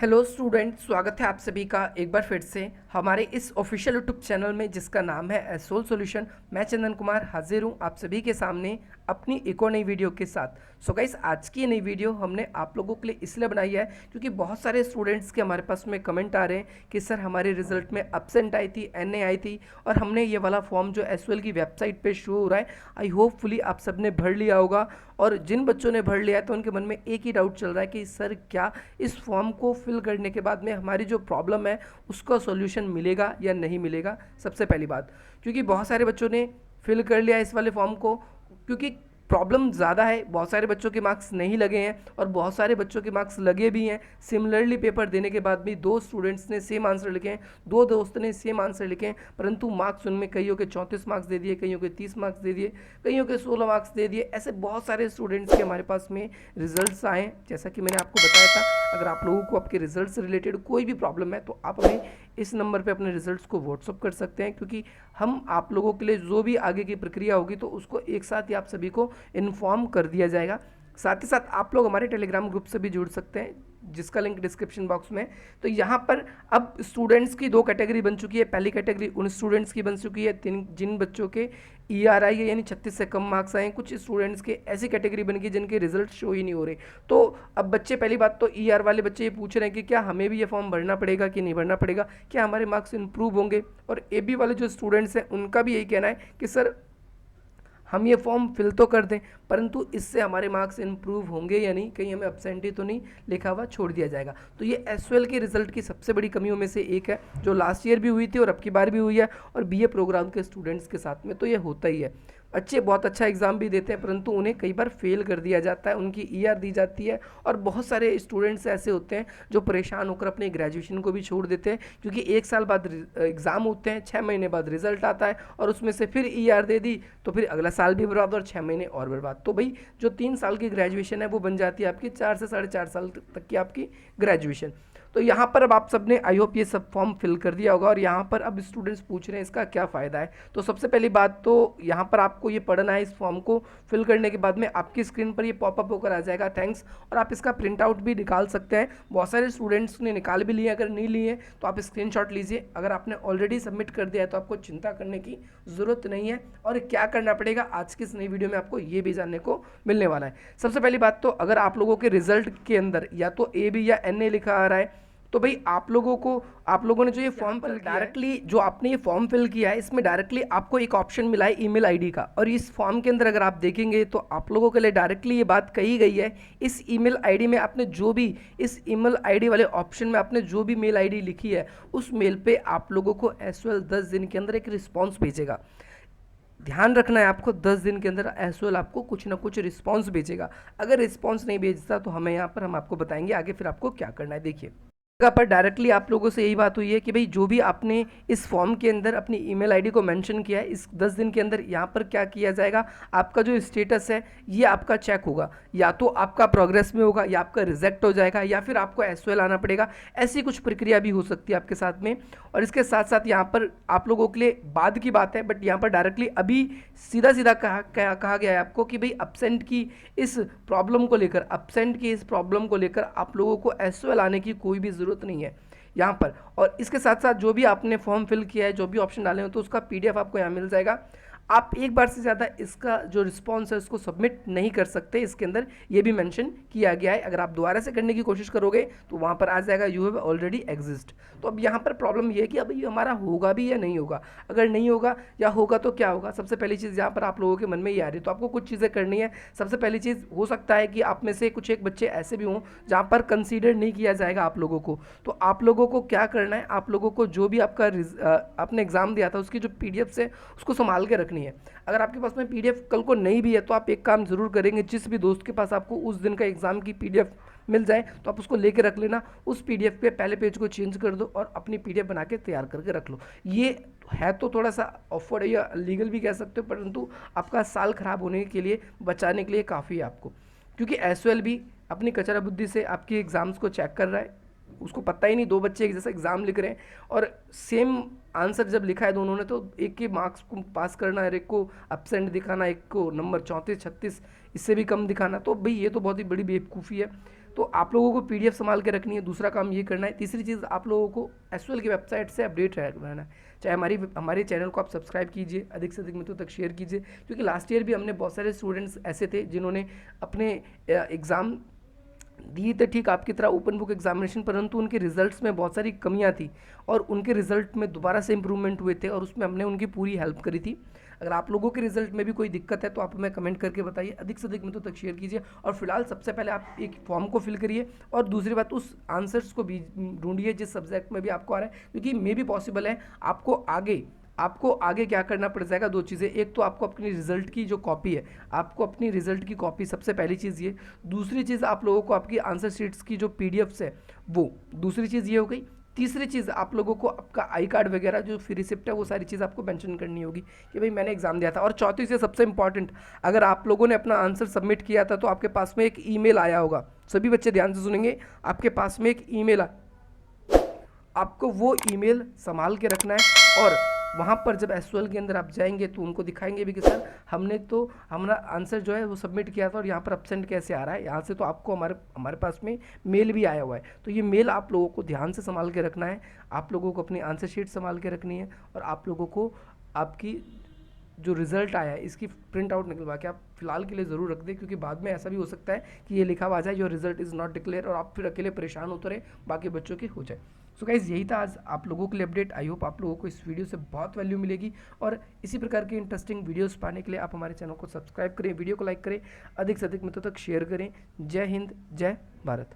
Hello student, स्वागत है आप सभी का एक बार फिर से हमारे इस ऑफिशियल यूट्यूब चैनल में जिसका नाम है एसोल सॉल्यूशन। मैं चंदन कुमार हाजिर हूँ आप सभी के सामने अपनी एक और नई वीडियो के साथ। सो गाइस, आज की नई वीडियो हमने आप लोगों के लिए इसलिए बनाई है क्योंकि बहुत सारे स्टूडेंट्स के हमारे पास में कमेंट आ रहे हैं कि सर हमारे रिजल्ट में एब्सेंट आई थी, एनए आई थी और हमने ये वाला फॉर्म जो एसओएल की वेबसाइट पे शो हो रहा है, आई होपफुली आप सब ने भर लिया होगा। और जिन बच्चों ने भर लिया है तो उनके मन में एक ही डाउट चल रहा है कि सर क्या इस फॉर्म को फिल करने के बाद में हमारी जो प्रॉब्लम है उसका सॉल्यूशन मिलेगा या नहीं मिलेगा। सबसे पहली बात, क्योंकि बहुत सारे बच्चों ने फिल कर लिया इस वाले फॉर्म को, क्योंकि प्रॉब्लम ज़्यादा है, बहुत सारे बच्चों के मार्क्स नहीं लगे हैं और बहुत सारे बच्चों के मार्क्स लगे भी हैं। सिमिलरली पेपर देने के बाद भी दो स्टूडेंट्स ने सेम आंसर लिखे हैं, दो दोस्त ने सेम आंसर लिखे हैं, परंतु मार्क्स उनमें कईयों के 34 मार्क्स दे दिए, कईयों के 30 मार्क्स दे दिए, कईयों के 16 मार्क्स दे दिए। ऐसे बहुत सारे स्टूडेंट्स के हमारे पास में रिजल्ट्स आए हैं। जैसा कि मैंने आपको बताया था, अगर आप लोगों को आपके रिजल्ट से रिलेटेड कोई भी प्रॉब्लम है तो आप हमें इस नंबर पे अपने रिजल्ट्स को व्हाट्सअप कर सकते हैं, क्योंकि हम आप लोगों के लिए जो भी आगे की प्रक्रिया होगी तो उसको एक साथ ही आप सभी को इन्फॉर्म कर दिया जाएगा। साथ ही साथ आप लोग हमारे टेलीग्राम ग्रुप से भी जुड़ सकते हैं जिसका लिंक डिस्क्रिप्शन बॉक्स में। तो यहाँ पर अब स्टूडेंट्स की दो कैटेगरी बन चुकी है। पहली कैटेगरी उन स्टूडेंट्स की बन चुकी है जिन बच्चों के ERI है यानी 36 से कम मार्क्स आए हैं। कुछ स्टूडेंट्स के ऐसी कैटेगरी बन गई जिनके रिजल्ट शो ही नहीं हो रहे। तो अब बच्चे, पहली बात तो ER वाले बच्चे ये पूछ रहे हैं कि क्या हमें भी ये फॉर्म भरना पड़ेगा कि नहीं भरना पड़ेगा, क्या हमारे मार्क्स इंप्रूव होंगे। और AB वाले जो स्टूडेंट्स हैं उनका भी यही कहना है कि सर हम ये फॉर्म फिल तो कर दें परंतु इससे हमारे मार्क्स इंप्रूव होंगे या नहीं, कहीं हमें एब्सेंटी तो नहीं लिखा हुआ छोड़ दिया जाएगा। तो ये एसओएल के रिजल्ट की सबसे बड़ी कमियों में से एक है, जो लास्ट ईयर भी हुई थी और अब की बार भी हुई है, और BA प्रोग्राम के स्टूडेंट्स के साथ में तो ये होता ही है। बच्चे बहुत अच्छा एग्जाम भी देते हैं परंतु उन्हें कई बार फेल कर दिया जाता है, उनकी ER दी जाती है। और बहुत सारे स्टूडेंट्स ऐसे होते हैं जो परेशान होकर अपने ग्रेजुएशन को भी छोड़ देते हैं, क्योंकि 1 साल बाद एग्ज़ाम होते हैं, 6 महीने बाद रिजल्ट आता है और उसमें से फिर ER दे दी तो फिर अगला साल भी बर्बाद और 6 महीने और बर्बाद। तो भाई जो 3 साल की ग्रेजुएशन है वो बन जाती है आपकी 4 से 4.5 साल तक की आपकी ग्रेजुएशन। तो यहाँ पर अब आप सबने आई होप ये सब फॉर्म फिल कर दिया होगा और यहाँ पर अब स्टूडेंट्स पूछ रहे हैं इसका क्या फ़ायदा है। तो सबसे पहली बात तो यहाँ पर आपको ये पढ़ना है, इस फॉर्म को फिल करने के बाद में आपकी स्क्रीन पर ये पॉपअप होकर आ जाएगा थैंक्स, और आप इसका प्रिंट आउट भी निकाल सकते हैं। बहुत सारे स्टूडेंट्स ने निकाल भी लिए, अगर नहीं लिए तो आप स्क्रीनशॉट लीजिए। अगर आपने ऑलरेडी सबमिट कर दिया है तो आपको चिंता करने की ज़रूरत नहीं है। और क्या करना पड़ेगा आज की इस नई वीडियो में आपको ये भी जानने को मिलने वाला है। सबसे पहली बात तो अगर आप लोगों के रिजल्ट के अंदर या तो AB या NA लिखा आ रहा है तो भाई आप लोगों ने जो ये फॉर्म फिल डायरेक्टली जो आपने ये फॉर्म फिल किया है इसमें डायरेक्टली आपको एक ऑप्शन मिला है ईमेल आईडी का, और इस फॉर्म के अंदर अगर आप देखेंगे तो आप लोगों के लिए डायरेक्टली ये बात कही गई है। इस ईमेल आईडी में आपने जो भी इस ईमेल आईडी वाले ऑप्शन में आपने जो भी मेल आईडी लिखी है उस मेल पे आप लोगों को एसओएल 10 दिन के अंदर एक रिस्पॉन्स भेजेगा। ध्यान रखना है आपको, 10 दिन के अंदर एसओएल आपको कुछ ना कुछ रिस्पॉन्स भेजेगा। अगर रिस्पॉन्स नहीं भेजता तो हमें यहाँ पर हम आपको बताएंगे आगे फिर आपको क्या करना है। देखिए जगह पर डायरेक्टली आप लोगों से यही बात हुई है कि भाई जो भी आपने इस फॉर्म के अंदर अपनी ईमेल आईडी को मेंशन किया है, इस 10 दिन के अंदर यहाँ पर क्या किया जाएगा, आपका जो स्टेटस है ये आपका चेक होगा, या तो आपका प्रोग्रेस में होगा या आपका रिजेक्ट हो जाएगा या फिर आपको एसओएल आना पड़ेगा। ऐसी कुछ प्रक्रिया भी हो सकती है आपके साथ में। और इसके साथ साथ यहाँ पर आप लोगों के लिए बाद की बात है, बट यहाँ पर डायरेक्टली अभी सीधा सीधा कहा गया है आपको कि भाई एब्सेंट की इस प्रॉब्लम को लेकर आप लोगों को एसओएल आने की कोई भी ज़रूरत नहीं है यहाँ पर। और इसके साथ साथ जो भी आपने फॉर्म फिल किया है, जो भी ऑप्शन डाले हो, तो उसका PDF आपको यहाँ मिल जाएगा। आप एक बार से ज़्यादा इसका जो रिस्पॉन्स है उसको सबमिट नहीं कर सकते, इसके अंदर ये भी मेंशन किया गया है। अगर आप दोबारा से करने की कोशिश करोगे तो वहाँ पर आ जाएगा यू हैव ऑलरेडी एग्जिस्ट। तो अब यहाँ पर प्रॉब्लम ये है कि अब ये हमारा होगा भी या नहीं होगा। अगर नहीं होगा या होगा तो क्या होगा, सबसे पहली चीज़ यहाँ पर आप लोगों के मन में ये आ रही है, तो आपको कुछ चीज़ें करनी है। सबसे पहली चीज़, हो सकता है कि आप में से कुछ एक बच्चे ऐसे भी हों जहाँ पर कंसीडर नहीं किया जाएगा आप लोगों को। तो आप लोगों को क्या करना है, आप लोगों को जो भी आपने एग्ज़ाम दिया था उसकी जो PDFs है उसको संभाल के रखनी है। अगर आपके पास में PDF कल को नहीं भी है तो आप एक काम ज़रूर करेंगे, जिस भी दोस्त के पास आपको उस दिन का एग्ज़ाम की PDF मिल जाए तो आप उसको लेके रख लेना। उस PDF पे पहले पेज को चेंज कर दो और अपनी PDF बना के तैयार करके रख लो। ये है तो थोड़ा सा ऑफवर्ड या लीगल भी कह सकते हो, परंतु आपका साल खराब होने के लिए, बचाने के लिए काफ़ी है आपको, क्योंकि एसओएल भी अपनी कचरा बुद्धि से आपकी एग्ज़ाम्स को चेक कर रहा है। उसको पता ही नहीं, दो बच्चे एक जैसा एग्ज़ाम लिख रहे हैं और सेम आंसर जब लिखा है दोनों ने तो एक के मार्क्स को पास करना है, एक को एब्सेंट दिखाना, एक को नंबर 34 36 इससे भी कम दिखाना। तो भाई ये तो बहुत ही बड़ी बेवकूफ़ी है। तो आप लोगों को पीडीएफ संभाल के रखनी है, दूसरा काम ये करना है। तीसरी चीज़, आप लोगों को एसओएल की वेबसाइट से अपडेट रहना है। चाहे हमारे चैनल को आप सब्सक्राइब कीजिए, अधिक से अधिक मित्रों तक शेयर कीजिए, क्योंकि लास्ट ईयर भी हमने बहुत सारे स्टूडेंट्स ऐसे थे जिन्होंने अपने एग्ज़ाम दी तो ठीक आपकी तरह ओपन बुक एग्जामिनेशन, परंतु उनके रिजल्ट्स में बहुत सारी कमियां थी और उनके रिजल्ट में दोबारा से इंप्रूवमेंट हुए थे और उसमें हमने उनकी पूरी हेल्प करी थी। अगर आप लोगों के रिजल्ट में भी कोई दिक्कत है तो आप हमें कमेंट करके बताइए, अधिक से अधिक मित्रों तक शेयर कीजिए। और फिलहाल सबसे पहले आप एक फॉर्म को फिल करिए और दूसरी बात उस आंसर्स को भी ढूंढिए जिस सब्जेक्ट में भी आपको आ रहा है, क्योंकि मे भी पॉसिबल है आपको आगे क्या करना पड़ जाएगा। दो चीज़ें, एक तो आपको अपनी रिजल्ट की जो कॉपी है, आपको अपनी रिजल्ट की कॉपी सबसे पहली चीज़ ये, दूसरी चीज़ आप लोगों को आपकी आंसर शीट्स की जो पीडीएफ्स है वो, दूसरी चीज़ ये हो गई। तीसरी चीज़, आप लोगों को आपका आई कार्ड वगैरह जो फ्री रिसिप्ट है वो सारी चीज़ आपको मेंशन करनी होगी कि भाई मैंने एग्जाम दिया था। और चौथी से सबसे इंपॉर्टेंट, अगर आप लोगों ने अपना आंसर सबमिट किया था तो आपके पास में एक ईमेल आया होगा, सभी बच्चे ध्यान से सुनेंगे, आपके पास में एक ईमेल आपको वो ईमेल संभाल के रखना है। और वहाँ पर जब एसओएल के अंदर आप जाएंगे तो उनको दिखाएंगे भी कि सर हमने तो हमारा आंसर जो है वो सबमिट किया था और यहाँ पर एब्सेंट कैसे आ रहा है। यहाँ से तो आपको हमारे पास में मेल भी आया हुआ है, तो ये मेल आप लोगों को ध्यान से संभाल के रखना है। आप लोगों को अपनी आंसर शीट संभाल के रखनी है और आप लोगों को आपकी जो रिजल्ट आया है इसकी प्रिंट आउट निकलवा के आप फिलहाल के लिए ज़रूर रख दें, क्योंकि बाद में ऐसा भी हो सकता है कि ये लिखा हुआ आ जाए your result is not declare और आप फिर अकेले परेशान होते रहे, बाकी बच्चों के हो जाए। सो गाइज, यही था आज आप लोगों के लिए अपडेट। आई होप आप लोगों को इस वीडियो से बहुत वैल्यू मिलेगी और इसी प्रकार की इंटरेस्टिंग वीडियोस पाने के लिए आप हमारे चैनल को सब्सक्राइब करें, वीडियो को लाइक करें, अधिक से अधिक मित्रों तक शेयर करें। जय हिंद, जय भारत।